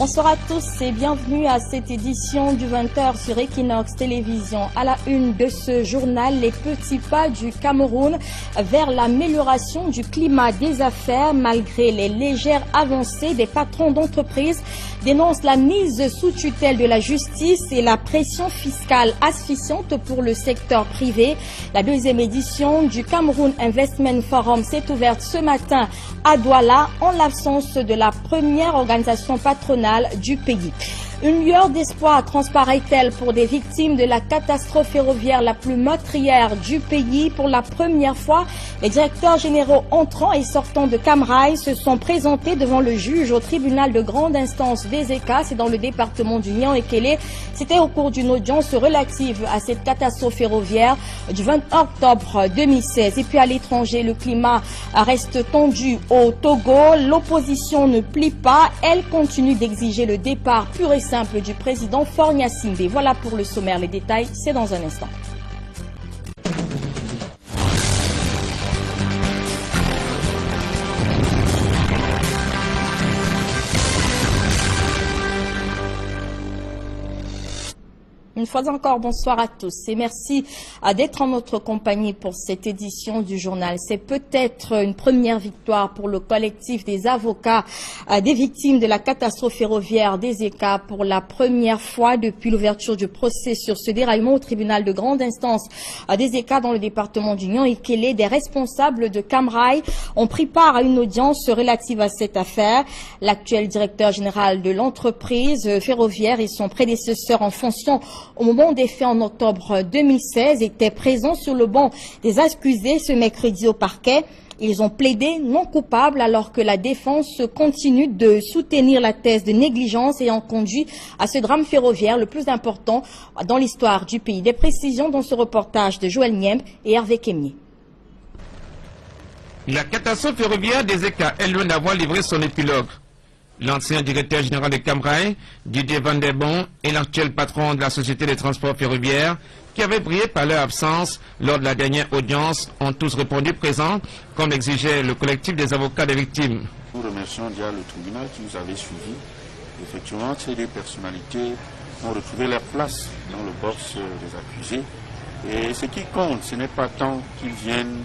Bonsoir à tous et bienvenue à cette édition du 20h sur Equinox Télévision. À la une de ce journal, les petits pas du Cameroun vers l'amélioration du climat des affaires malgré les légères avancées des patrons d'entreprises dénoncent la mise sous tutelle de la justice et la pression fiscale asphyxiante pour le secteur privé. La deuxième édition du Cameroun Investment Forum s'est ouverte ce matin à Douala en l'absence de la première organisation patronale du pays. Une lueur d'espoir transparaît-elle pour des victimes de la catastrophe ferroviaire la plus meurtrière du pays? Pour la première fois, les directeurs généraux entrants et sortants de Camrail se sont présentés devant le juge au tribunal de grande instance des ECA, c'est dans le département du Nian-Ekele. C'était au cours d'une audience relative à cette catastrophe ferroviaire du 20 octobre 2016. Et puis à l'étranger, le climat reste tendu au Togo. L'opposition ne plie pas, elle continue d'exiger le départ pur et simple du président Faure Gnassingbé. Voilà pour le sommaire, les détails, c'est dans un instant. Une fois encore, bonsoir à tous et merci d'être en notre compagnie pour cette édition du journal. C'est peut-être une première victoire pour le collectif des avocats des victimes de la catastrophe ferroviaire des ECA. Pour la première fois depuis l'ouverture du procès sur ce déraillement au tribunal de grande instance des ECA dans le département du Nian-Ekele, des responsables de Camrail ont pris part à une audience relative à cette affaire. L'actuel directeur général de l'entreprise ferroviaire et son prédécesseur en fonction au moment des faits en octobre 2016, étaient présents sur le banc des accusés ce mercredi au parquet. Ils ont plaidé non coupables alors que la défense continue de soutenir la thèse de négligence ayant conduit à ce drame ferroviaire le plus important dans l'histoire du pays. Des précisions dans ce reportage de Joël Niembe et Hervé Kemier. La catastrophe ferroviaire des ECA est loin d'avoir livré son épilogue. L'ancien directeur général de Camrail, Didier Van der Bon, et l'actuel patron de la société de transport ferroviaire, qui avaient brillé par leur absence lors de la dernière audience, ont tous répondu présents, comme l'exigeait le collectif des avocats des victimes. Nous remercions déjà le tribunal qui nous avait suivis. Effectivement, ces deux personnalités ont retrouvé leur place dans le box des accusés. Et ce qui compte, ce n'est pas tant qu'ils viennent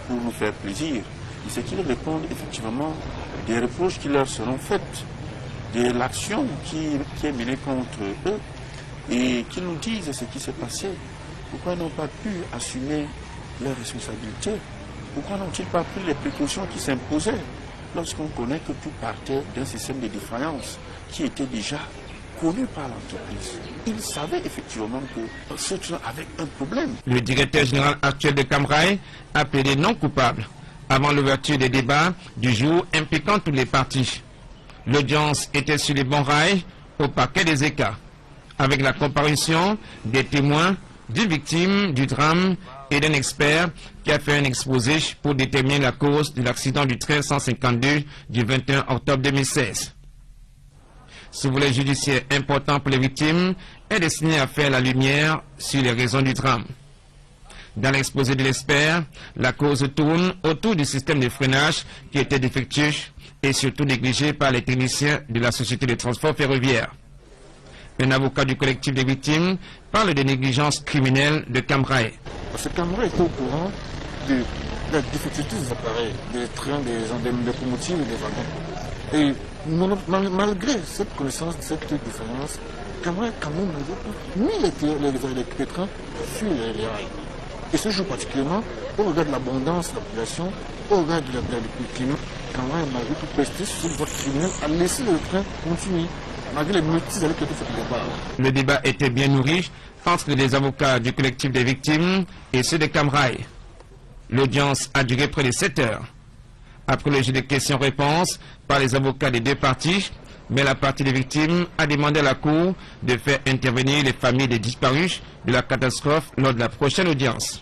pour nous faire plaisir, c'est qu'ils répondent effectivement des reproches qui leur seront faites, de l'action qui est menée contre eux, et qu'ils nous disent ce qui s'est passé. Pourquoi ils n'ont pas pu assumer leurs responsabilités? Pourquoi n'ont-ils pas pris les précautions qui s'imposaient lorsqu'on connaît que tout partait d'un système de défaillance qui était déjà connu par l'entreprise? Ils savaient effectivement que ceux qui avaient un problème. Le directeur général actuel de Camrail a plaidé non coupable avant l'ouverture des débats du jour impliquant toutes les parties. L'audience était sur les bons rails au parquet des ECA, avec la comparution des témoins, d'une victime du drame et d'un expert qui a fait un exposé pour déterminer la cause de l'accident du train 152 du 21 octobre 2016. Ce volet judiciaire important pour les victimes est destiné à faire la lumière sur les raisons du drame. Dans l'exposé de l'expert, la cause tourne autour du système de freinage qui était défectueux et surtout négligé par les techniciens de la société de transport ferroviaire. Un avocat du collectif des victimes parle de négligence criminelle de Camrail. Parce que Camrail était au courant de la défectivité des appareils, des trains, des locomotives et des wagons. Et malgré cette connaissance de cette différence, Camrail quand même n'avait pas mis les trains sur les rails. Et ce jour particulièrement, au regard de l'abondance de la population, au regard du climat, Camrail, malgré tout prestige sur votre criminel, a laissé le train continuer, malgré les multiples années qui ont fait le débat. Le débat était bien nourri entre les avocats du collectif des victimes et ceux de Camrail. L'audience a duré près de 7 heures. Après le jeu de questions-réponses par les avocats des deux parties, mais la partie des victimes a demandé à la Cour de faire intervenir les familles des disparus de la catastrophe lors de la prochaine audience.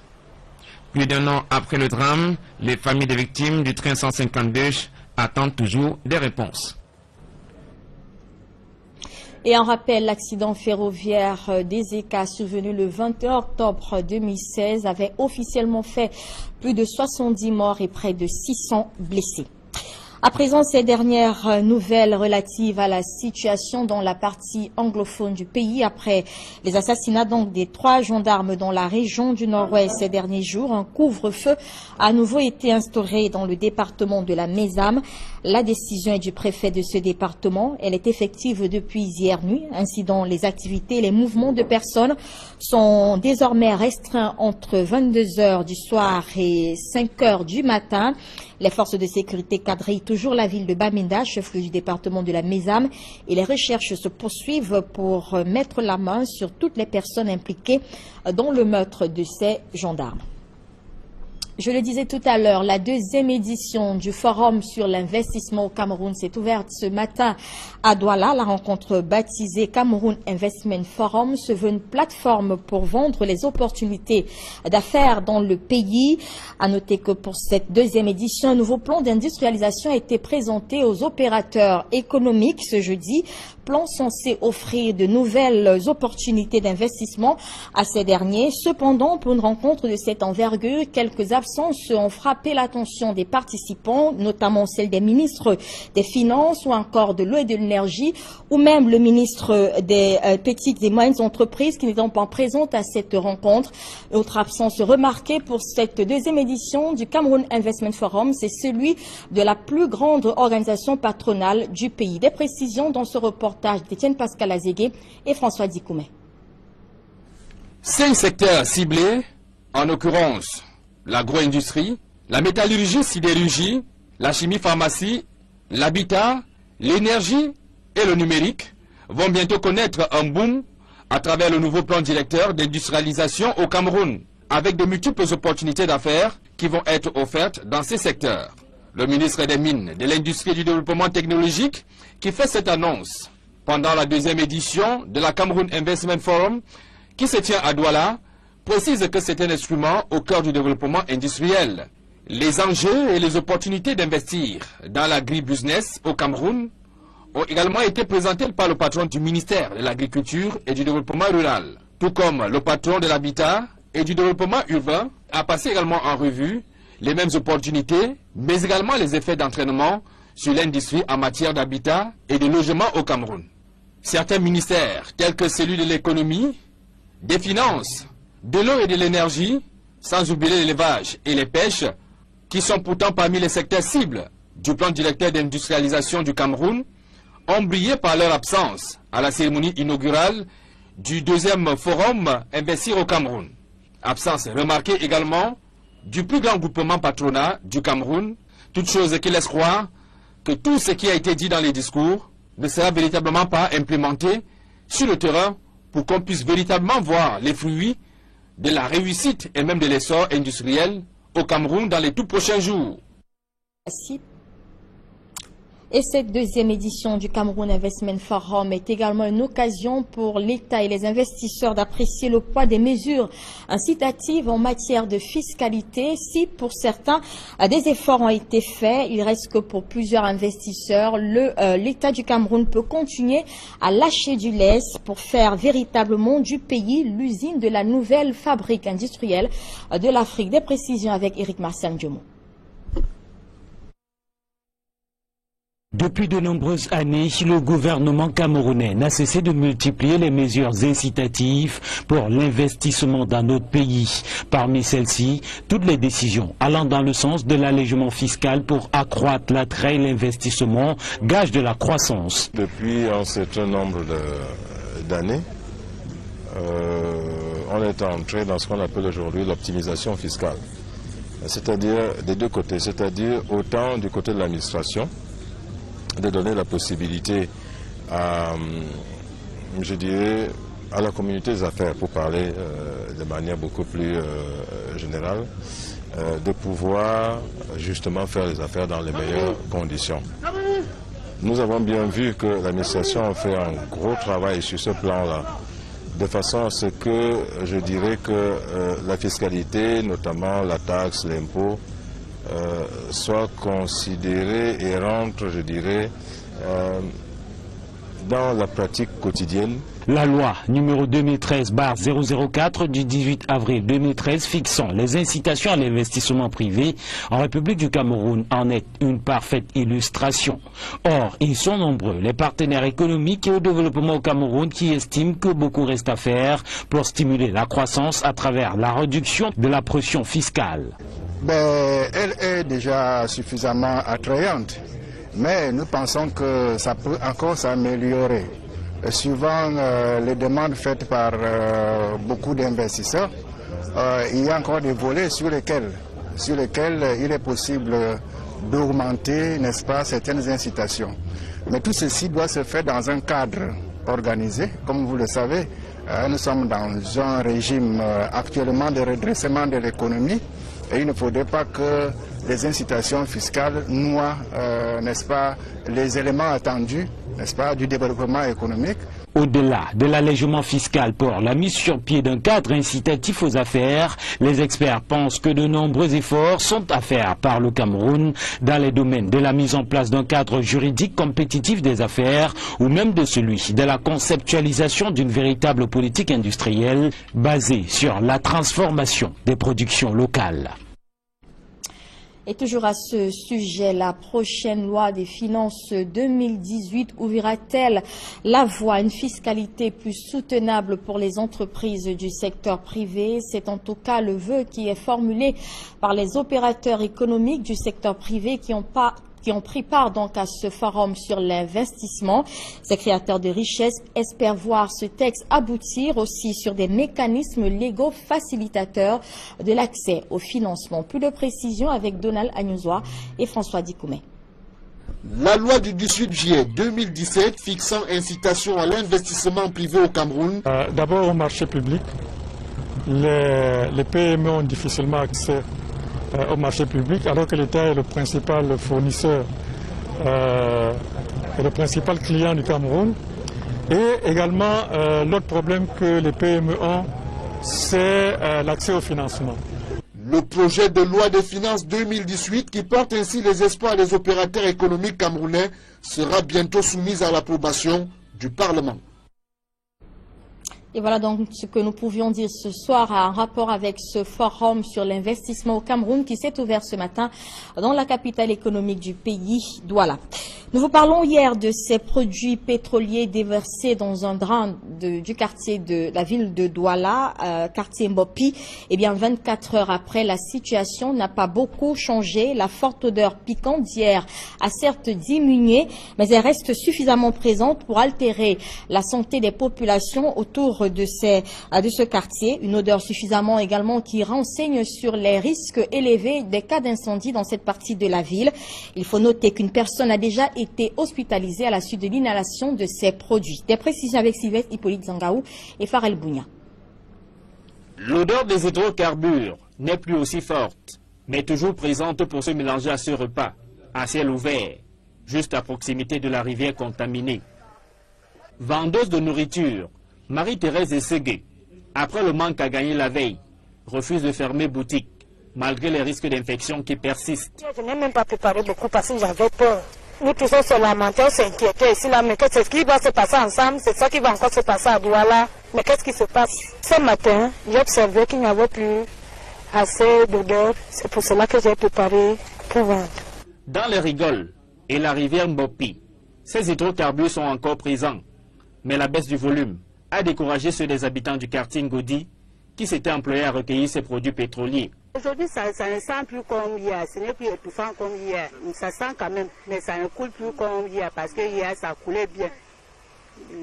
Plus d'un an après le drame, les familles des victimes du train 152 attendent toujours des réponses. Et en rappel, l'accident ferroviaire des ECA survenu le 21 octobre 2016 avait officiellement fait plus de 70 morts et près de 600 blessés. À présent, ces dernières nouvelles relatives à la situation dans la partie anglophone du pays après les assassinats donc des 3 gendarmes dans la région du Nord-Ouest ces derniers jours. Un couvre-feu a à nouveau été instauré dans le département de la Mézame. La décision est du préfet de ce département. Elle est effective depuis hier nuit. Ainsi, dans les activités, les mouvements de personnes sont désormais restreints entre 22 h du soir et 5 h du matin. Les forces de sécurité quadrillent toujours la ville de Bamenda, chef-lieu du département de la Mézame, et les recherches se poursuivent pour mettre la main sur toutes les personnes impliquées dans le meurtre de ces gendarmes. Je le disais tout à l'heure, la 2e édition du Forum sur l'investissement au Cameroun s'est ouverte ce matin à Douala. La rencontre baptisée Cameroun Investment Forum se veut une plateforme pour vendre les opportunités d'affaires dans le pays. À noter que pour cette 2e édition, un nouveau plan d'industrialisation a été présenté aux opérateurs économiques ce jeudi. Plan censé offrir de nouvelles opportunités d'investissement à ces derniers. Cependant, pour une rencontre de cette envergure, quelques absences ont frappé l'attention des participants, notamment celle des ministres des Finances ou encore de l'eau et de l'énergie, ou même le ministre des petites et moyennes entreprises qui n'étant pas présentes à cette rencontre. Autre absence remarquée pour cette 2e édition du Cameroun Investment Forum, c'est celui de la plus grande organisation patronale du pays. Des précisions dans ce reportage d'Étienne Pascal Azégué et François Dikoumé. 5 secteurs ciblés, en l'occurrence l'agro-industrie, la métallurgie-sidérurgie, la chimie-pharmacie, l'habitat, l'énergie et le numérique, vont bientôt connaître un boom à travers le nouveau plan directeur d'industrialisation au Cameroun, avec de multiples opportunités d'affaires qui vont être offertes dans ces secteurs. Le ministre des Mines, de l'Industrie et du Développement technologique qui fait cette annonce pendant la 2e édition de la Cameroun Investment Forum qui se tient à Douala, précise que c'est un instrument au cœur du développement industriel. Les enjeux et les opportunités d'investir dans l'agri-business au Cameroun ont également été présentés par le patron du ministère de l'Agriculture et du Développement rural, tout comme le patron de l'Habitat et du Développement urbain a passé également en revue les mêmes opportunités, mais également les effets d'entraînement sur l'industrie en matière d'habitat et de logement au Cameroun. Certains ministères, tels que celui de l'économie, des finances, de l'eau et de l'énergie, sans oublier l'élevage et les pêches, qui sont pourtant parmi les secteurs cibles du plan directeur d'industrialisation du Cameroun, ont brillé par leur absence à la cérémonie inaugurale du 2e forum Investir au Cameroun. Absence remarquée également du plus grand groupement patronat du Cameroun, toute chose qui laisse croire que tout ce qui a été dit dans les discours ne sera véritablement pas implémenté sur le terrain pour qu'on puisse véritablement voir les fruits de la réussite et même de l'essor industriel au Cameroun dans les tout prochains jours. Merci. Et cette 2e édition du Cameroun Investment Forum est également une occasion pour l'État et les investisseurs d'apprécier le poids des mesures incitatives en matière de fiscalité. Si pour certains, des efforts ont été faits, il reste que pour plusieurs investisseurs, l'État du Cameroun peut continuer à lâcher du lest pour faire véritablement du pays l'usine de la nouvelle fabrique industrielle de l'Afrique. Des précisions avec Éric Marcial Diomo. Depuis de nombreuses années, le gouvernement camerounais n'a cessé de multiplier les mesures incitatives pour l'investissement dans notre pays. Parmi celles-ci, toutes les décisions allant dans le sens de l'allègement fiscal pour accroître l'attrait et l'investissement, gage de la croissance. Depuis un certain nombre d'années, on est entré dans ce qu'on appelle aujourd'hui l'optimisation fiscale. C'est-à-dire des deux côtés, c'est-à-dire autant du côté de l'administration, de donner la possibilité à, je dirais, à la communauté des affaires, pour parler de manière beaucoup plus générale, de pouvoir justement faire les affaires dans les meilleures conditions. Nous avons bien vu que l'administration a fait un gros travail sur ce plan-là, de façon à ce que, je dirais que la fiscalité, notamment la taxe, l'impôt, soit considéré et rentre, je dirais, dans la pratique quotidienne La loi numéro 2013/004 du 18 avril 2013 fixant les incitations à l'investissement privé en République du Cameroun en est une parfaite illustration. Or, ils sont nombreux, les partenaires économiques et au développement au Cameroun qui estiment que beaucoup reste à faire pour stimuler la croissance à travers la réduction de la pression fiscale. Elle est déjà suffisamment attrayante, mais nous pensons que ça peut encore s'améliorer. Suivant les demandes faites par beaucoup d'investisseurs, il y a encore des volets sur lesquels il est possible d'augmenter, n'est-ce pas, certaines incitations. Mais tout ceci doit se faire dans un cadre organisé. Comme vous le savez, nous sommes dans un régime actuellement de redressement de l'économie et il ne faudrait pas que les incitations fiscales noient, n'est-ce pas, les éléments attendus, n'est-ce pas, du développement économique. Au-delà de l'allègement fiscal pour la mise sur pied d'un cadre incitatif aux affaires, les experts pensent que de nombreux efforts sont à faire par le Cameroun dans les domaines de la mise en place d'un cadre juridique compétitif des affaires ou même de celui de la conceptualisation d'une véritable politique industrielle basée sur la transformation des productions locales. Et toujours à ce sujet, la prochaine loi des finances 2018 ouvrira-t-elle la voie à une fiscalité plus soutenable pour les entreprises du secteur privé? C'est en tout cas le vœu qui est formulé par les opérateurs économiques du secteur privé qui ont pris part donc à ce forum sur l'investissement. Ces créateurs de richesses espèrent voir ce texte aboutir aussi sur des mécanismes légaux facilitateurs de l'accès au financement. Plus de précisions avec Donald Agnozoa et François Dikoumé. La loi du 18 juillet 2017 fixant incitation à l'investissement privé au Cameroun. D'abord au marché public, les PME ont difficilement accès au marché public, alors que l'État est le principal fournisseur et le principal client du Cameroun. Et également, l'autre problème que les PME ont, c'est l'accès au financement. Le projet de loi des finances 2018, qui porte ainsi les espoirs des opérateurs économiques camerounais, sera bientôt soumis à l'approbation du Parlement. Et voilà donc ce que nous pouvions dire ce soir en rapport avec ce forum sur l'investissement au Cameroun qui s'est ouvert ce matin dans la capitale économique du pays, Douala. Nous vous parlons hier de ces produits pétroliers déversés dans un drain du quartier de la ville de Douala, quartier Mbopi. Eh bien, 24 heures après, la situation n'a pas beaucoup changé. La forte odeur piquante d'hier a certes diminué, mais elle reste suffisamment présente pour altérer la santé des populations autour de ce quartier. Une odeur suffisamment également qui renseigne sur les risques élevés des cas d'incendie dans cette partie de la ville. Il faut noter qu'une personne a déjà été hospitalisée à la suite de l'inhalation de ces produits. Des précisions avec Sylvestre Hippolyte Zangaou et Farel Bounia. L'odeur des hydrocarbures n'est plus aussi forte, mais toujours présente pour se mélanger à ce repas, à ciel ouvert, juste à proximité de la rivière contaminée. Vendeuse de nourriture, Marie-Thérèse Ességué, après le manque à gagner la veille, refuse de fermer boutique, malgré les risques d'infection qui persistent. Je n'ai même pas préparé beaucoup parce que j'avais peur. Nous tous on se lamentait, on s'inquiétait ici, là, mais qu'est-ce qui va se passer ensemble? C'est ça qui va encore se passer à Douala. Mais qu'est-ce qui se passe? Ce matin, j'ai observé qu'il n'y avait plus assez d'odeur. C'est pour cela que j'ai préparé pour vendre. Dans les rigoles et la rivière Mbopi, ces hydrocarbures sont encore présents, mais la baisse du volume a découragé ceux des habitants du quartier Ngodi qui s'étaient employés à recueillir ces produits pétroliers. Aujourd'hui, ça ne sent plus comme hier, ce n'est plus étouffant comme hier. Ça sent quand même, mais ça ne coule plus comme hier, parce que hier, ça coulait bien.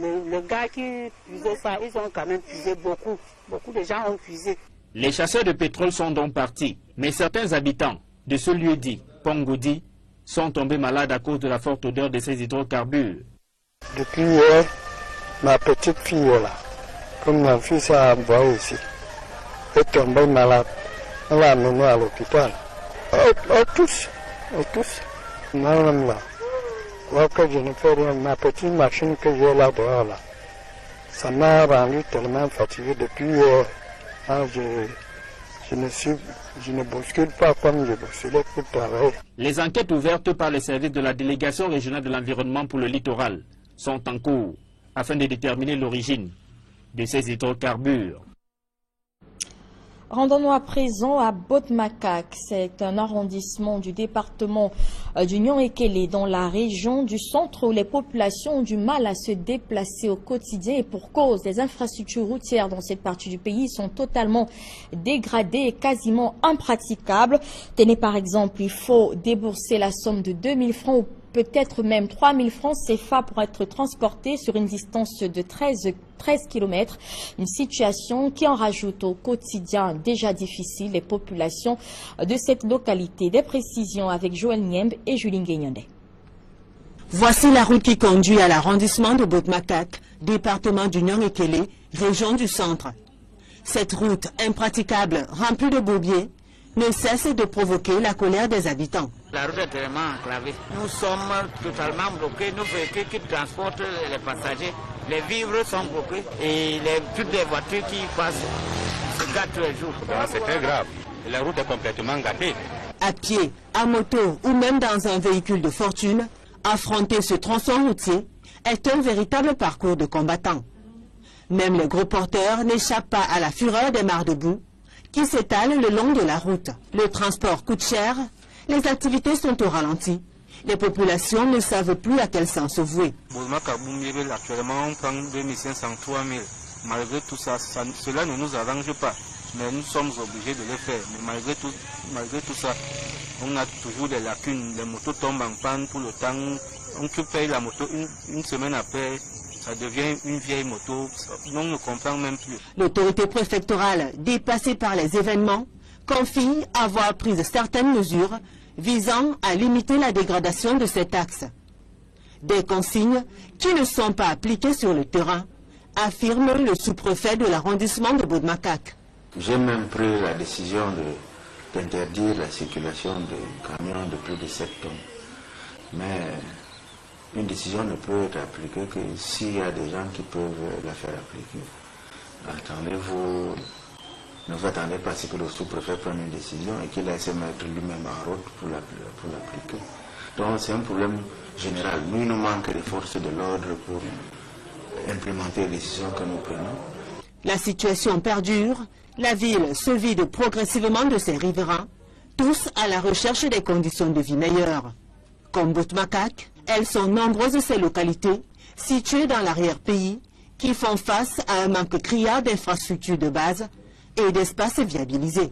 Les gars qui puisaient ça, ils ont quand même puisé beaucoup. Beaucoup de gens ont puisé. Les chasseurs de pétrole sont donc partis, mais certains habitants de ce lieu dit Pongodi sont tombés malades à cause de la forte odeur de ces hydrocarbures. Depuis hier, ma petite fille est là, comme ma fille s'est envoyée ici, est tombée malade. On l'a amenée à l'hôpital. Tous. Moi-même là, moi que je ne fais rien, ma petite machine que j'ai là dehors là, ça m'a rendu tellement fatigué depuis hier. Je ne bouscule pas comme je bousculais pour travailler. Les enquêtes ouvertes par les services de la délégation régionale de l'environnement pour le littoral sont en cours. afin de déterminer l'origine de ces hydrocarbures. Rendons-nous à présent à Botmakak. C'est un arrondissement du département du Nyon-Ekele dans la région du centre où les populations ont du mal à se déplacer au quotidien et pour cause, les infrastructures routières dans cette partie du pays sont totalement dégradées et quasiment impraticables. Tenez par exemple, il faut débourser la somme de 2000 francs ou peut-être même 3000 francs CFA pour être transporté sur une distance de 13 km. Une situation qui en rajoute au quotidien déjà difficile les populations de cette localité. Des précisions avec Joël Niembe et Julie Nguenyonde. Voici la route qui conduit à l'arrondissement de Botmakak, département du Nyon-Ekele, région du centre. Cette route impraticable, remplie de bourbiers, ne cesse de provoquer la colère des habitants. La route est vraiment enclavée. Nous sommes totalement bloqués. Nos véhicules qui transportent les passagers, les vivres sont bloqués et toutes les voitures qui passent se gâtent tous les jours. C'est très grave. La route est complètement gâtée. À pied, à moto ou même dans un véhicule de fortune, affronter ce tronçon routier est un véritable parcours de combattants. Même les gros porteurs n'échappent pas à la fureur des mares de boue qui s'étalent le long de la route. Le transport coûte cher, les activités sont au ralenti. Les populations ne savent plus à quel sens se vouer. Actuellement, on prend 2500, 3000. Malgré tout ça, cela ne nous arrange pas. Mais nous sommes obligés de le faire. Mais malgré tout ça, on a toujours des lacunes. Les motos tombent en panne pour le temps. On peut payer la moto une semaine après. Ça devient une vieille moto, on ne comprend même plus. L'autorité préfectorale, dépassée par les événements, confie avoir pris certaines mesures visant à limiter la dégradation de cet axe. Des consignes qui ne sont pas appliquées sur le terrain, affirme le sous-préfet de l'arrondissement de Botmakak. J'ai même pris la décision d'interdire la circulation de camions de plus de 7 tonnes. Mais une décision ne peut être appliquée que s'il y a des gens qui peuvent la faire appliquer. Attendez-vous, ne vous attendez pas à ce que le sous-préfet prenne une décision et qu'il laisse mettre lui-même en route pour l'appliquer. Donc c'est un problème général. Nous, il nous manque des forces de l'ordre pour implémenter les décisions que nous prenons. La situation perdure, la ville se vide progressivement de ses riverains, tous à la recherche des conditions de vie meilleures. Comme Botmakak, elles sont nombreuses ces localités, situées dans l'arrière-pays, qui font face à un manque criard d'infrastructures de base et d'espaces viabilisés.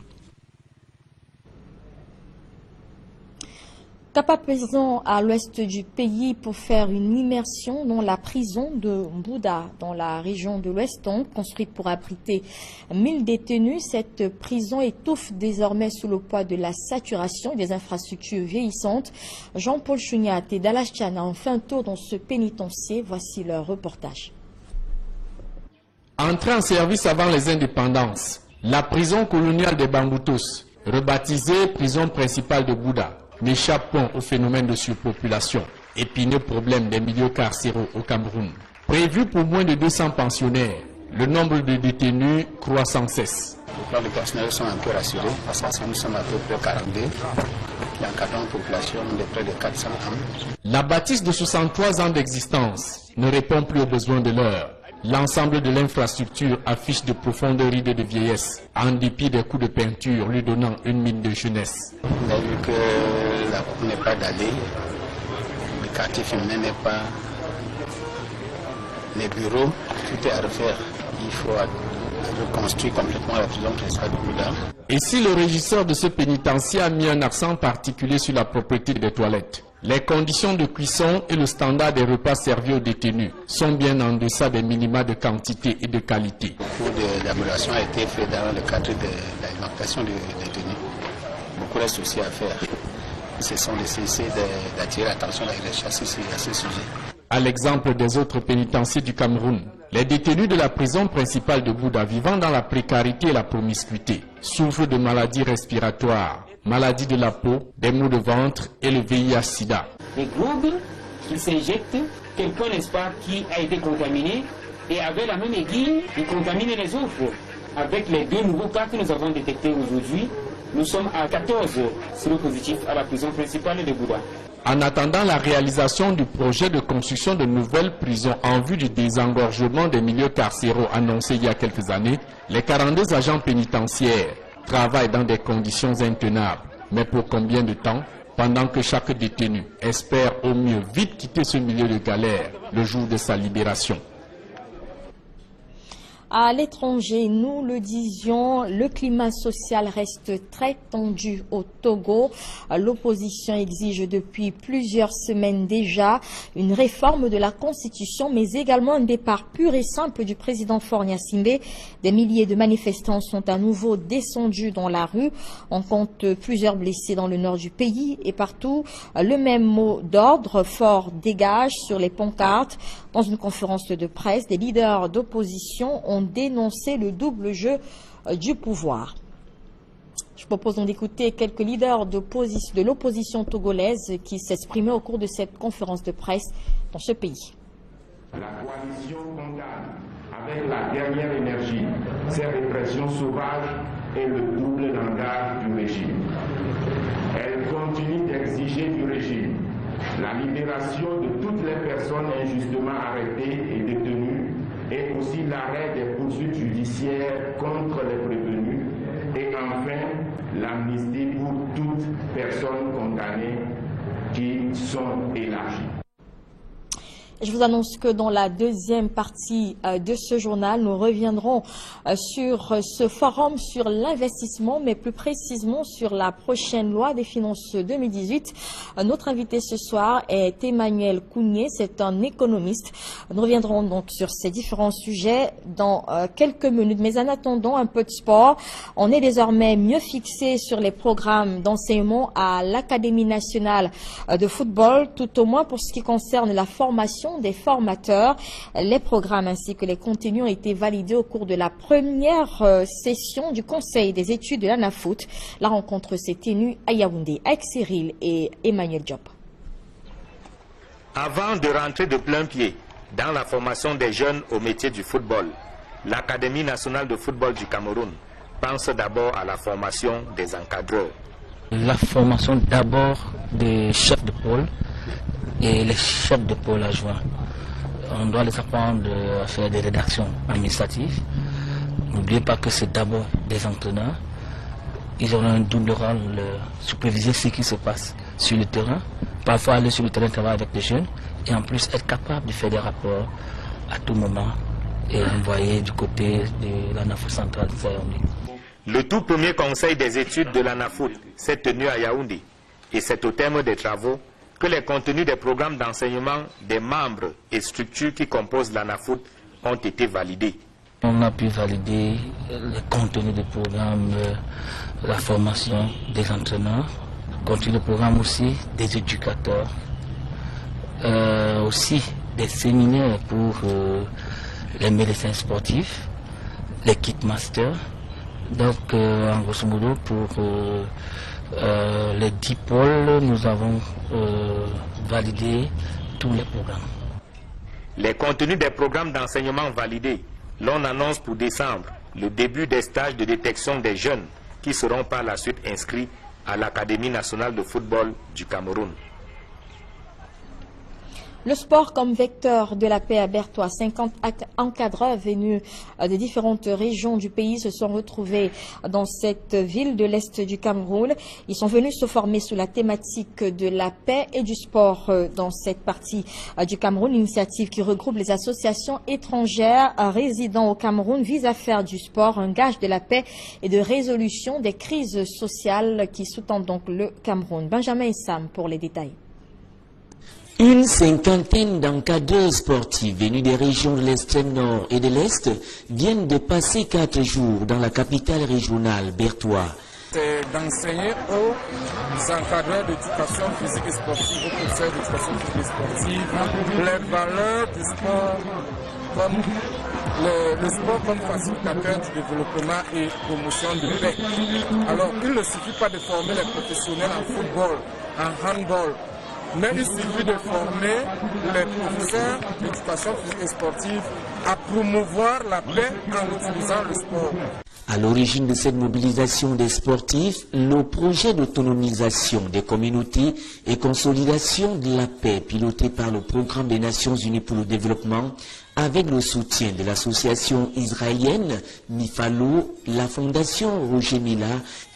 Cap à présent à l'ouest du pays pour faire une immersion dans la prison de Bouda, dans la région de l'Oueston, construite pour abriter 1000 détenus. Cette prison étouffe désormais sous le poids de la saturation des infrastructures vieillissantes. Jean-Paul Chouniat et Dalash Tchana ont fait un tour dans ce pénitencier. Voici leur reportage. Entrée en service avant les indépendances, la prison coloniale des Bamboutos, rebaptisée prison principale de Bouda, n'échappe pas au phénomène de surpopulation, épineux problème des milieux carcéraux au Cameroun. Prévu pour moins de 200 pensionnaires, le nombre de détenus croît sans cesse. Les personnels sont un peu rassurés parce que nous sommes à peu près 42. Il y a un cadre de population de près de 400 ans. La bâtisse de 63 ans d'existence ne répond plus aux besoins de l'heure. L'ensemble de l'infrastructure affiche de profondes rides de vieillesse, en dépit des coups de peinture lui donnant une mine de jeunesse. On a vu que la cour n'est pas dallée, le quartier féminin n'est pas, les bureaux, tout est à refaire. Il faut reconstruire complètement la prison principale de Bouda. Et si le régisseur de ce pénitencier a mis un accent particulier sur la propreté des toilettes, les conditions de cuisson et le standard des repas servis aux détenus sont bien en deçà des minima de quantité et de qualité. Beaucoup d'améliorations a été fait dans le cadre de l'alimentation des détenus. Beaucoup reste aussi à faire. Ce sont nécessaires d'attirer l'attention de la recherche à ce sujet. À l'exemple des autres pénitenciers du Cameroun, les détenus de la prison principale de Bouda vivant dans la précarité et la promiscuité souffrent de maladies respiratoires, maladies de la peau, des maux de ventre et le VIH-Sida. Les globules qui s'injectent, quelqu'un, n'est-ce pas, qui a été contaminé et avec la même aiguille, il contamine les autres. Avec les 2 nouveaux cas que nous avons détectés aujourd'hui, Nous sommes à 14 séropositifs à la prison principale de Bouda. En attendant la réalisation du projet de construction de nouvelles prisons en vue du désengorgement des milieux carcéraux annoncé il y a quelques années, les 42 agents pénitentiaires travaillent dans des conditions intenables. Mais pour combien de temps? Pendant que chaque détenu espère au mieux vite quitter ce milieu de galère le jour de sa libération. À l'étranger, nous le disions, le climat social reste très tendu au Togo. L'opposition exige depuis plusieurs semaines déjà une réforme de la Constitution, mais également un départ pur et simple du président Faure Gnassingbé. Des milliers de manifestants sont à nouveau descendus dans la rue. On compte plusieurs blessés dans le nord du pays et partout. Le même mot d'ordre, Faure dégage, sur les pancartes. Dans une conférence de presse, des leaders d'opposition ont dénoncé le double jeu du pouvoir. Je propose donc d'écouter quelques leaders de l'opposition togolaise qui s'exprimaient au cours de cette conférence de presse dans ce pays. La coalition condamne avec la dernière énergie ces répressions sauvages et le double langage du régime. Elle continue d'exiger du régime la libération de toutes les personnes injustement arrêtées et détenues et aussi l'arrêt des poursuites judiciaires contre les prévenus et enfin l'amnistie pour toutes personnes condamnées qui sont élargies. Je vous annonce que dans la deuxième partie de ce journal, nous reviendrons sur ce forum sur l'investissement, mais plus précisément sur la prochaine loi des finances 2018. Notre invité ce soir est Emmanuel Kounié, c'est un économiste. Nous reviendrons donc sur ces différents sujets dans quelques minutes. Mais en attendant, un peu de sport. On est désormais mieux fixé sur les programmes d'enseignement à l'Académie nationale de football, tout au moins pour ce qui concerne la formation des formateurs. Les programmes ainsi que les contenus ont été validés au cours de la première session du Conseil des études de l'ANAFOOT. La rencontre s'est tenue à Yaoundé avec Cyril et Emmanuel Diop. Avant de rentrer de plein pied dans la formation des jeunes au métier du football, l'Académie nationale de football du Cameroun pense d'abord à la formation des encadreurs. La formation d'abord des chefs de pôle et les chefs de pôle adjoints. On doit les apprendre à faire des rédactions administratives. N'oubliez pas que c'est d'abord des entraîneurs. Ils auront un double rôle, superviser ce qui se passe sur le terrain, parfois aller sur le terrain travailler avec les jeunes et en plus être capable de faire des rapports à tout moment et envoyer du côté de l'ANAFOOT centrale de Yaoundé. Le tout premier conseil des études de l'ANAFOOT s'est tenu à Yaoundé et c'est au terme des travaux que les contenus des programmes d'enseignement des membres et structures qui composent l'ANAFOOT ont été validés. On a pu valider les contenus des programmes, la formation des entraîneurs, le contenu des programmes aussi des éducateurs, aussi des séminaires pour les médecins sportifs, les kitmasters. Donc, en grosso modo, pour les 10 pôles, nous avons validé tous les programmes. Les contenus des programmes d'enseignement validés, l'on annonce pour décembre le début des stages de détection des jeunes qui seront par la suite inscrits à l'Académie nationale de football du Cameroun. Le sport comme vecteur de la paix à Bertoua. 50 encadreurs venus de différentes régions du pays se sont retrouvés dans cette ville de l'Est du Cameroun. Ils sont venus se former sous la thématique de la paix et du sport dans cette partie du Cameroun. L'initiative qui regroupe les associations étrangères résidant au Cameroun vise à faire du sport un gage de la paix et de résolution des crises sociales qui sous-tendent donc le Cameroun. Benjamin Issam pour les détails. Une cinquantaine d'encadreurs sportifs venus des régions de l'extrême nord et de l'est viennent de passer 4 jours dans la capitale régionale, Bertoua. C'est d'enseigner aux encadreurs d'éducation physique et sportive, aux professeurs d'éducation physique et sportive, les valeurs du sport, comme le sport comme facilitateur du développement et promotion de paix. Alors, il ne suffit pas de former les professionnels en football, en handball, mais il suffit de former les professeurs d'éducation physique et sportive à promouvoir la paix en utilisant le sport. À l'origine de cette mobilisation des sportifs, le projet d'autonomisation des communautés et consolidation de la paix piloté par le Programme des Nations Unies pour le développement avec le soutien de l'association israélienne Mifalo, la Fondation Roger Mila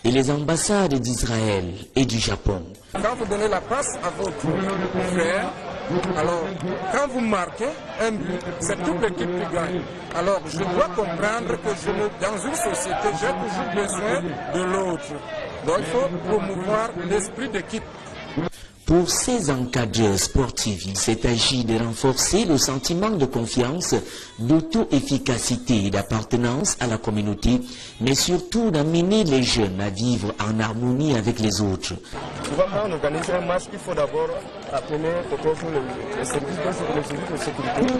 et les ambassades d'Israël et du Japon. Quand vous donnez la passe à votre frère, alors quand vous marquez un but, c'est toute l'équipe qui gagne. Alors je dois comprendre que dans une société, j'ai toujours besoin de l'autre. Donc il faut promouvoir l'esprit d'équipe. Pour ces encadreurs sportifs, il s'est agi de renforcer le sentiment de confiance, d'auto-efficacité et d'appartenance à la communauté, mais surtout d'amener les jeunes à vivre en harmonie avec les autres. Souvent, quand on organise un match, il faut d'abord appeler peut-être les services de sécurité,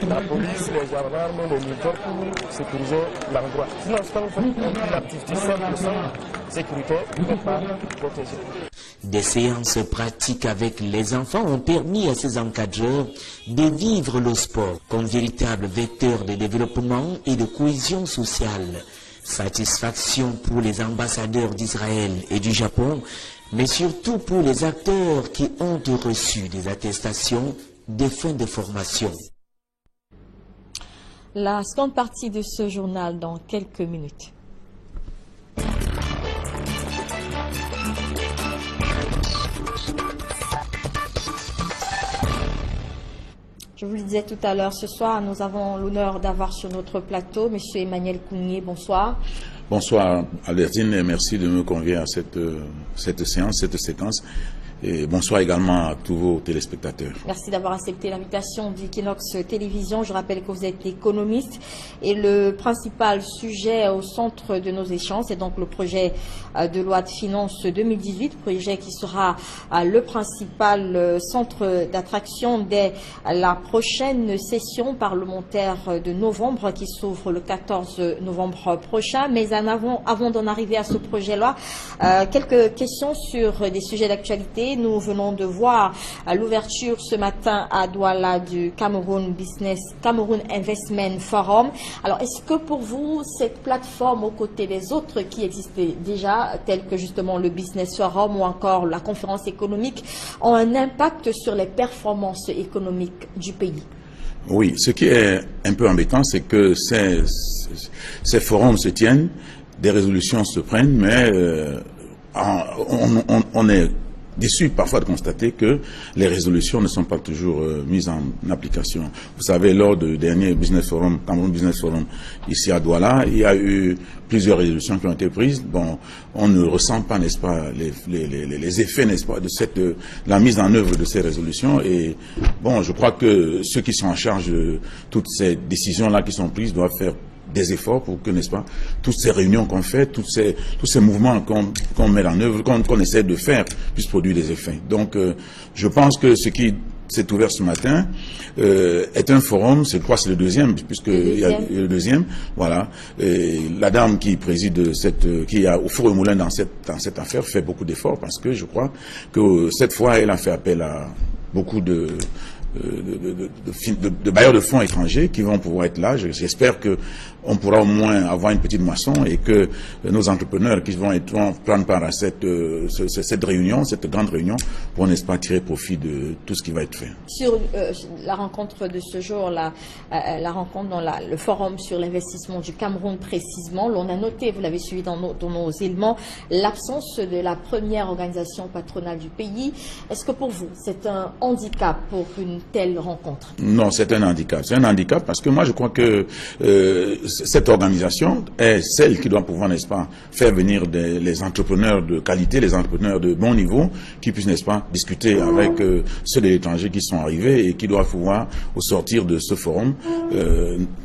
la police, les gendarmes, les militaires pour sécuriser l'endroit. Sinon, quand vous faites une activité simple sans sécurité, vous ne pouvez pas protéger. Des séances pratiques avec les enfants ont permis à ces encadreurs de vivre le sport comme véritable vecteur de développement et de cohésion sociale. Satisfaction pour les ambassadeurs d'Israël et du Japon, mais surtout pour les acteurs qui ont reçu des attestations de fin de formation. La seconde partie de ce journal dans quelques minutes. Je vous le disais tout à l'heure, ce soir, nous avons l'honneur d'avoir sur notre plateau M. Emmanuel Kounié. Bonsoir. Bonsoir Albertine et merci de me convier à cette séance, cette séquence. Et bonsoir également à tous vos téléspectateurs. Merci d'avoir accepté l'invitation d'Equinox Télévision. Je rappelle que vous êtes économiste et le principal sujet au centre de nos échanges, c'est donc le projet de loi de finances 2018, projet qui sera le principal centre d'attraction dès la prochaine session parlementaire de novembre qui s'ouvre le 14 novembre prochain. Mais avant d'en arriver à ce projet-là, quelques questions sur des sujets d'actualité. Nous venons de voir l'ouverture ce matin à Douala du Cameroun Investment Forum. Alors, est-ce que pour vous, cette plateforme aux côtés des autres qui existaient déjà, telles que justement le Business Forum ou encore la conférence économique, ont un impact sur les performances économiques du pays? Oui, ce qui est un peu embêtant, c'est que ces forums se tiennent, des résolutions se prennent, mais on est déçu parfois de constater que les résolutions ne sont pas toujours mises en application. Vous savez, lors du dernier Business Forum, Cameroun Business Forum, ici à Douala, il y a eu plusieurs résolutions qui ont été prises. Bon, on ne ressent pas, n'est-ce pas, les effets, n'est-ce pas, de la mise en œuvre de ces résolutions. Et bon, je crois que ceux qui sont en charge de toutes ces décisions-là qui sont prises doivent faire des efforts pour que, n'est-ce pas, toutes ces réunions qu'on fait, tous ces mouvements qu'on met en œuvre, qu'on essaie de faire, puissent produire des effets. Donc, je pense que ce qui s'est ouvert ce matin est un forum, je crois que c'est le deuxième, puisqu'il y a le deuxième, voilà. Et la dame qui préside qui a au four et moulin dans cette affaire fait beaucoup d'efforts parce que je crois que cette fois, elle a fait appel à beaucoup de bailleurs de fonds étrangers qui vont pouvoir être là. J'espère qu'on pourra au moins avoir une petite moisson et que nos entrepreneurs qui vont prendre part à cette réunion, cette grande réunion, pourront, n'est-ce pas, tirer profit de tout ce qui va être fait. Sur la rencontre de ce jour, la rencontre dans le forum sur l'investissement du Cameroun précisément, l'on a noté, vous l'avez suivi dans nos éléments, l'absence de la première organisation patronale du pays. Est-ce que pour vous, c'est un handicap pour une telle rencontre? Non, c'est un handicap. C'est un handicap parce que moi, je crois que cette organisation est celle qui doit pouvoir, n'est-ce pas, faire venir les entrepreneurs de qualité, les entrepreneurs de bon niveau, qui puissent, n'est-ce pas, discuter avec ceux de l'étranger qui sont arrivés et qui doivent pouvoir, au sortir de ce forum,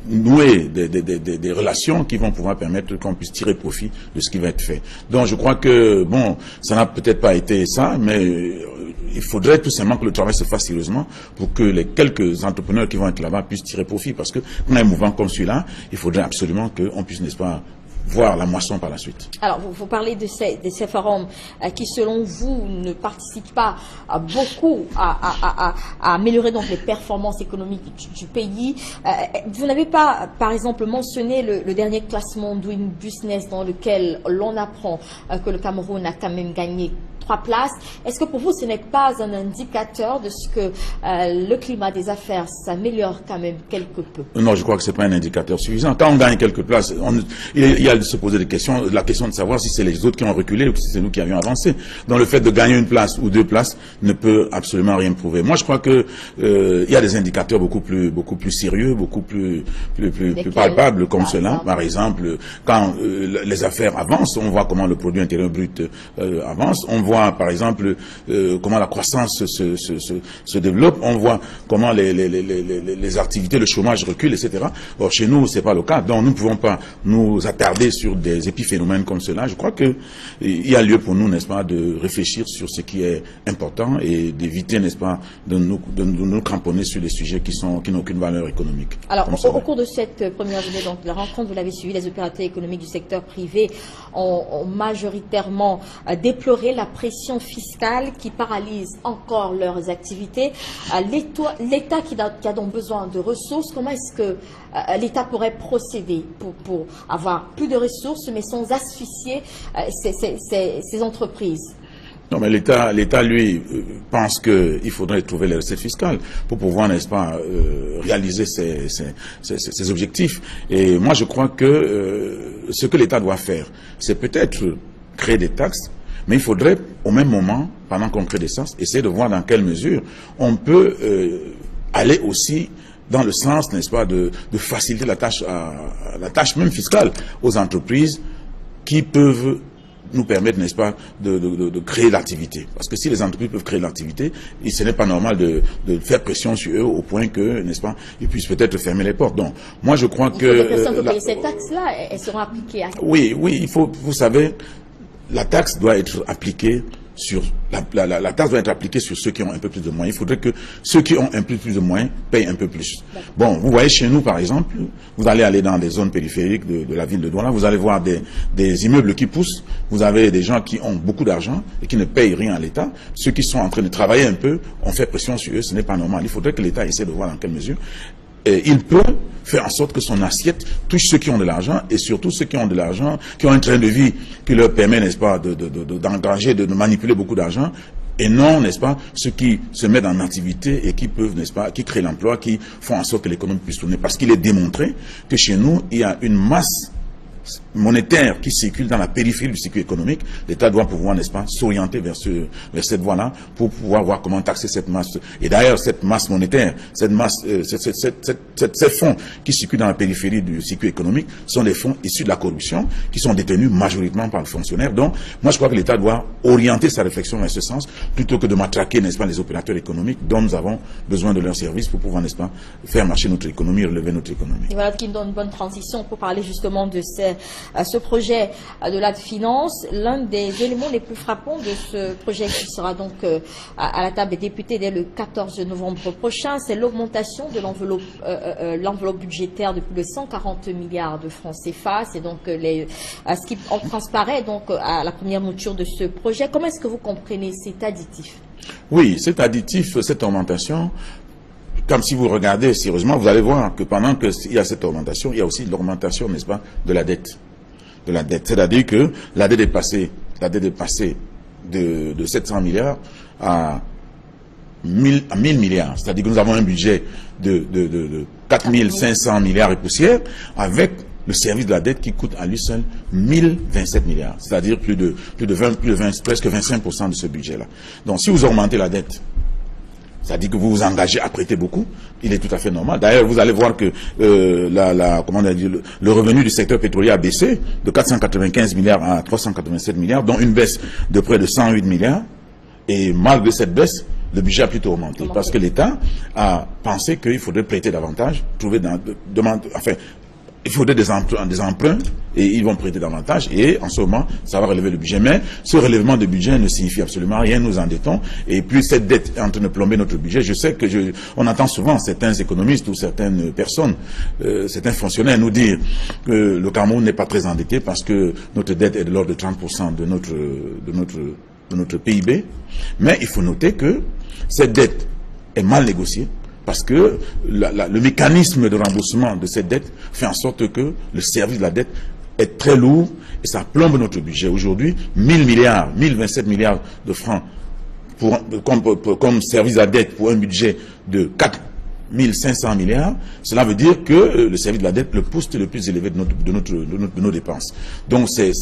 nouer des relations qui vont pouvoir permettre qu'on puisse tirer profit de ce qui va être fait. Donc, je crois que, bon, ça n'a peut-être pas été ça, mais il faudrait tout simplement que le travail se fasse sérieusement pour que les quelques entrepreneurs qui vont être là-bas puissent tirer profit. Parce que dans un mouvement comme celui-là, il faudrait absolument qu'on puisse, n'est-ce pas, voir la moisson par la suite. Alors, vous parlez de ces forums qui, selon vous, ne participent pas beaucoup à améliorer donc les performances économiques du pays. Vous n'avez pas, par exemple, mentionné le dernier classement Doing Business dans lequel l'on apprend que le Cameroun a quand même gagné 3 places. Est-ce que pour vous, ce n'est pas un indicateur de ce que le climat des affaires s'améliore quand même quelque peu? Non, je crois que ce n'est pas un indicateur suffisant. Quand on gagne quelques places, il y a de se poser la question de savoir si c'est les autres qui ont reculé ou si c'est nous qui avions avancé. Donc le fait de gagner une place ou 2 places ne peut absolument rien prouver. Moi, je crois que il y a des indicateurs beaucoup plus sérieux, beaucoup plus palpables comme cela. Par exemple, quand les affaires avancent, on voit comment le produit intérieur brut avance. On voit, par exemple, comment la croissance se développe. On voit comment les activités, le chômage recule, etc. Or, chez nous, c'est pas le cas. Donc, nous ne pouvons pas nous attarder sur des épiphénomènes comme cela. Je crois qu'il y a lieu pour nous, n'est-ce pas, de réfléchir sur ce qui est important et d'éviter, n'est-ce pas, de nous cramponner sur des sujets qui n'ont aucune valeur économique. Alors, au cours de cette première journée, donc, la rencontre, vous l'avez suivi, les opérateurs économiques du secteur privé ont majoritairement déploré la pression fiscale qui paralyse encore leurs activités. L'État qui a donc besoin de ressources, comment est-ce que l'État pourrait procéder pour avoir plus de ressources mais sans asphyxier ces entreprises? Non, mais l'État, lui, pense qu'il faudrait trouver les recettes fiscales pour pouvoir, n'est-ce pas, réaliser ses objectifs. Et moi, je crois que ce que l'État doit faire, c'est peut-être créer des taxes, mais il faudrait, au même moment, pendant qu'on crée des taxes, essayer de voir dans quelle mesure on peut aller aussi dans le sens, n'est-ce pas, de faciliter la tâche même fiscale aux entreprises qui peuvent nous permettre, n'est-ce pas, de créer l'activité. Parce que si les entreprises peuvent créer l'activité, ce n'est pas normal de faire pression sur eux au point que, n'est-ce pas, ils puissent peut-être fermer les portes. Donc, moi, je crois que ces taxes-là, elles seront appliquées à... Oui, il faut, vous savez, la taxe doit être appliquée sur la taxe doit être appliquée sur ceux qui ont un peu plus de moyens. Il faudrait que ceux qui ont un peu plus de moyens payent un peu plus. Bon, vous voyez chez nous, par exemple, vous allez aller dans des zones périphériques de la ville de Douala, vous allez voir des immeubles qui poussent, vous avez des gens qui ont beaucoup d'argent et qui ne payent rien à l'État. Ceux qui sont en train de travailler un peu, on fait pression sur eux, ce n'est pas normal. Il faudrait que l'État essaie de voir dans quelle mesure il peut faire en sorte que son assiette touche ceux qui ont de l'argent et surtout ceux qui ont de l'argent, qui ont un train de vie qui leur permet, n'est-ce pas, d'engager, de manipuler beaucoup d'argent et non, n'est-ce pas, ceux qui se mettent en activité et qui peuvent, n'est-ce pas, qui créent l'emploi, qui font en sorte que l'économie puisse tourner. Parce qu'il est démontré que chez nous, il y a une masse monétaire qui circule dans la périphérie du cycle économique. L'État doit pouvoir, n'est-ce pas, s'orienter vers cette voie-là pour pouvoir voir comment taxer cette masse. Et d'ailleurs, cette masse monétaire, cette masse, ces fonds qui circulent dans la périphérie du cycle économique sont des fonds issus de la corruption qui sont détenus majoritairement par les fonctionnaires. Donc, moi, je crois que l'État doit orienter sa réflexion dans ce sens plutôt que de matraquer, n'est-ce pas, les opérateurs économiques dont nous avons besoin de leurs services pour pouvoir, n'est-ce pas, faire marcher notre économie, relever notre économie. Et voilà qui nous donne une bonne transition pour parler justement de ce projet de loi de finances. L'un des éléments les plus frappants de ce projet qui sera donc à la table des députés dès le 14 novembre prochain, c'est l'augmentation de l'enveloppe budgétaire de plus de 140 milliards de francs CFA. C'est donc ce qui en transparaît donc à la première mouture de ce projet. Comment est-ce que vous comprenez cet additif? Oui, cet additif, cette augmentation, comme si vous regardez sérieusement, vous allez voir que pendant qu'il y a cette augmentation, il y a aussi l'augmentation, n'est-ce pas, de la dette. C'est-à-dire que la dette est passée de 700 milliards à 1000 milliards. C'est-à-dire que nous avons un budget de 4500 milliards et poussière avec le service de la dette qui coûte à lui seul 1027 milliards. C'est-à-dire presque 25% de ce budget-là. Donc si vous augmentez la dette, c'est-à-dire que vous vous engagez à prêter beaucoup, il est tout à fait normal. D'ailleurs, vous allez voir que le revenu du secteur pétrolier a baissé de 495 milliards à 387 milliards, dont une baisse de près de 108 milliards. Et malgré cette baisse, le budget a plutôt augmenté. Parce que l'État a pensé qu'il faudrait prêter davantage, il faudrait des emprunts et ils vont prêter davantage et en ce moment, ça va relever le budget. Mais ce relèvement de budget ne signifie absolument rien, nous endettons et puis cette dette est en train de plomber notre budget. Je sais que on entend souvent certains économistes ou certaines personnes, certains fonctionnaires nous dire que le Cameroun n'est pas très endetté parce que notre dette est de l'ordre de 30% de notre PIB. Mais il faut noter que cette dette est mal négociée. Parce que le mécanisme de remboursement de cette dette fait en sorte que le service de la dette est très lourd et ça plombe notre budget. Aujourd'hui, 1027 milliards de francs comme service à dette pour un budget de 4500 milliards, cela veut dire que le service de la dette le poste le plus élevé de nos dépenses. Donc c'est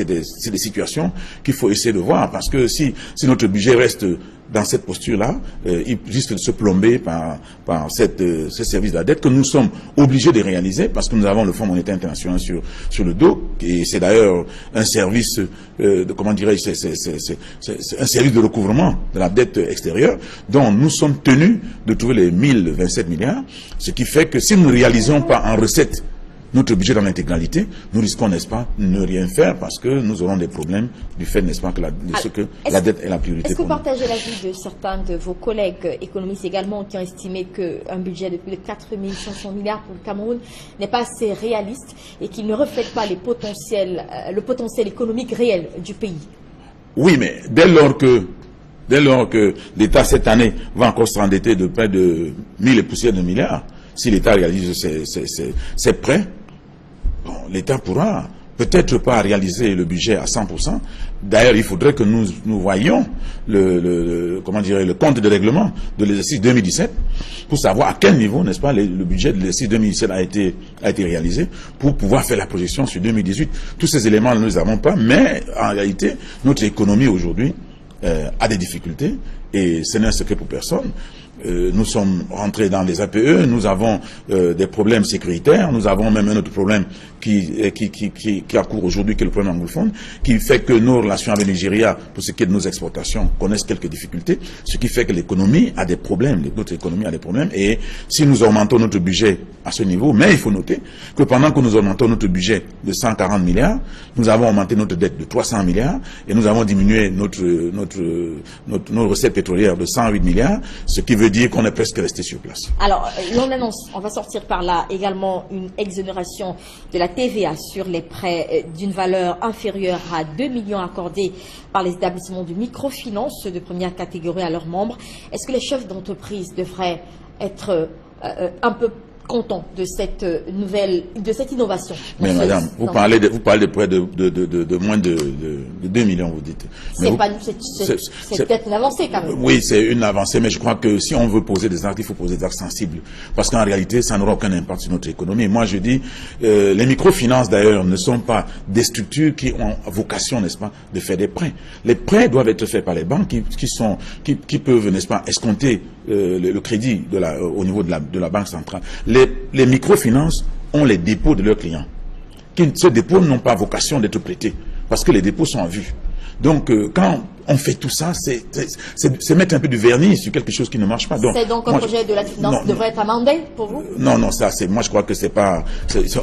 des situations qu'il faut essayer de voir parce que si notre budget reste dans cette posture-là, il risque de se plomber par ce service de la dette que nous sommes obligés de réaliser parce que nous avons le Fonds monétaire international sur le dos et c'est d'ailleurs un service comment dirais-je, c'est un service de recouvrement de la dette extérieure dont nous sommes tenus de trouver les 1027 milliards, ce qui fait que si nous ne réalisons pas en recette notre budget dans l'intégralité, nous risquons, n'est-ce pas, de ne rien faire parce que nous aurons des problèmes du fait, n'est-ce pas, que la dette est la priorité. Est-ce que vous partagez l'avis de certains de vos collègues économistes également qui ont estimé qu'un budget de plus de 4500 milliards pour le Cameroun n'est pas assez réaliste et qu'il ne reflète pas le potentiel économique réel du pays? Oui, mais dès lors que l'État cette année va encore s'endetter de près de 1000 et poussières de milliards, si l'État réalise ses prêts, bon, l'État pourra peut-être pas réaliser le budget à 100%. D'ailleurs, il faudrait que nous voyions le compte de règlement de l'exercice 2017 pour savoir à quel niveau, n'est-ce pas, le budget de l'exercice 2017 a été réalisé pour pouvoir faire la projection sur 2018. Tous ces éléments, nous ne les avons pas, mais en réalité, notre économie aujourd'hui a des difficultés et ce n'est un secret pour personne. Nous sommes rentrés dans les APE, nous avons des problèmes sécuritaires, nous avons même un autre problème qui accourt aujourd'hui, qui est le problème anglophone, qui fait que nos relations avec le Nigeria, pour ce qui est de nos exportations, connaissent quelques difficultés, ce qui fait que l'économie a des problèmes, notre économie a des problèmes, et si nous augmentons notre budget à ce niveau, mais il faut noter que pendant que nous augmentons notre budget de 140 milliards, nous avons augmenté notre dette de 300 milliards, et nous avons diminué nos recettes pétrolières de 108 milliards, ce qui veut dire qu'on est presque resté sur place. Alors, l'on annonce, on va sortir par là également une exonération de la TVA sur les prêts d'une valeur inférieure à 2 millions accordés par les établissements de microfinance de première catégorie à leurs membres. Est-ce que les chefs d'entreprise devraient être un peu contents de cette innovation? Mais madame, vous parlez de près de moins de 2 millions, vous dites. C'est peut-être une avancée quand même. Oui, c'est une avancée, mais je crois que si on veut poser des actes, il faut poser des actes sensibles. Parce qu'en réalité, ça n'aura aucun impact sur notre économie. Moi, je dis, les microfinances d'ailleurs ne sont pas des structures qui ont vocation, n'est-ce pas, de faire des prêts. Les prêts doivent être faits par les banques qui peuvent, n'est-ce pas, escompter le crédit au niveau de la banque centrale. Les microfinances ont les dépôts de leurs clients. Ces dépôts n'ont pas vocation d'être prêtés parce que les dépôts sont en vue. Donc, quand on fait tout ça, c'est mettre un peu de vernis sur quelque chose qui ne marche pas. C'est donc un projet de la finance devrait être amendé pour vous? Non, moi je crois que c'est pas,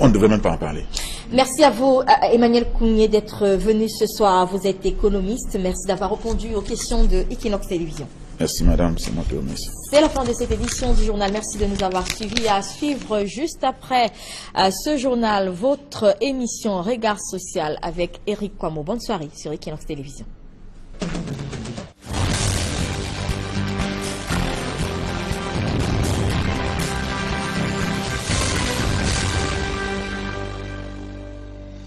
on ne devrait même pas en parler. Merci à vous, Emmanuel Kounié, d'être venu ce soir. Vous êtes économiste. Merci d'avoir répondu aux questions de Equinox Télévision. Merci madame, c'est moi qui vous remercie. C'est la fin de cette édition du journal. Merci de nous avoir suivis. À suivre juste après ce journal, votre émission Regard Social avec Eric Kwamo. Bonne soirée sur Equinox Télévision.